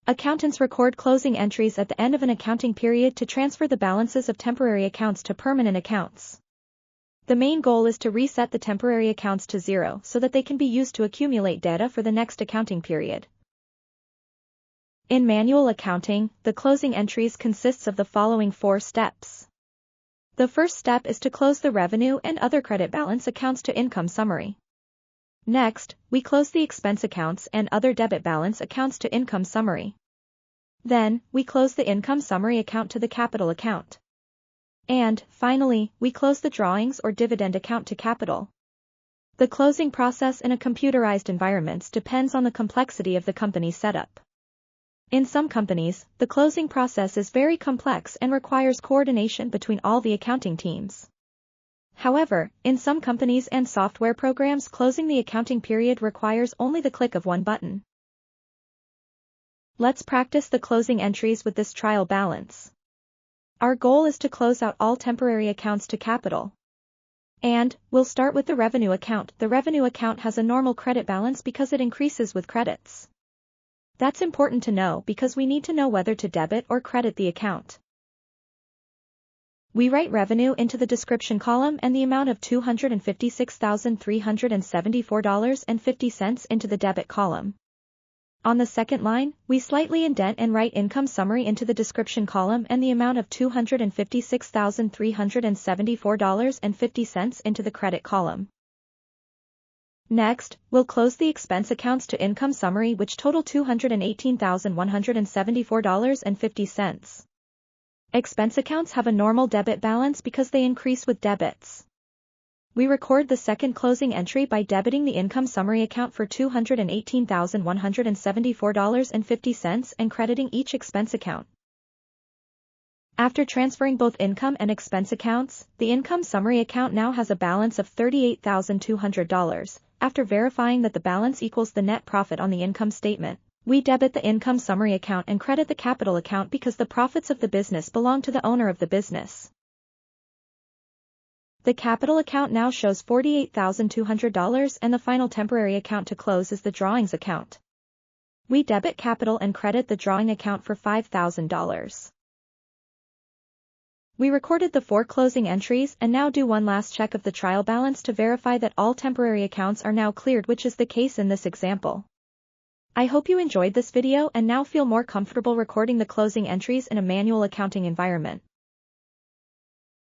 Accountants record closing entries at the end of an accounting period to transfer the balances of temporary accounts to permanent accounts. The main goal is to reset the temporary accounts to zero so that they can be used to accumulate data for the next accounting period. In manual accounting, the closing entries consists of the following 4 steps. The first step is to close the revenue and other credit balance accounts to income summary. Next, we close the expense accounts and other debit balance accounts to income summary. Then, we close the income summary account to the capital account. And, finally, we close the drawings or dividend account to capital. The closing process in a computerized environment depends on the complexity of the company's setup. In some companies, the closing process is very complex and requires coordination between all the accounting teams. However, in some companies and software programs, closing the accounting period requires only the click of one button. Let's practice the closing entries with this trial balance. Our goal is to close out all temporary accounts to capital. And, we'll start with the revenue account. The revenue account has a normal credit balance because it increases with credits. That's important to know because we need to know whether to debit or credit the account. We write revenue into the description column and the amount of $256,374.50 into the debit column. On the second line, we slightly indent and write income summary into the description column and the amount of $256,374.50 into the credit column. Next, we'll close the expense accounts to income summary which total $218,174.50. Expense accounts have a normal debit balance because they increase with debits. We record the second closing entry by debiting the income summary account for $218,174.50 and crediting each expense account. After transferring both income and expense accounts, the income summary account now has a balance of $38,200. After verifying that the balance equals the net profit on the income statement, we debit the income summary account and credit the capital account because the profits of the business belong to the owner of the business. The capital account now shows $48,200 and the final temporary account to close is the drawings account. We debit capital and credit the drawing account for $5,000. We recorded the 4 closing entries and now do one last check of the trial balance to verify that all temporary accounts are now cleared, which is the case in this example. I hope you enjoyed this video and now feel more comfortable recording the closing entries in a manual accounting environment.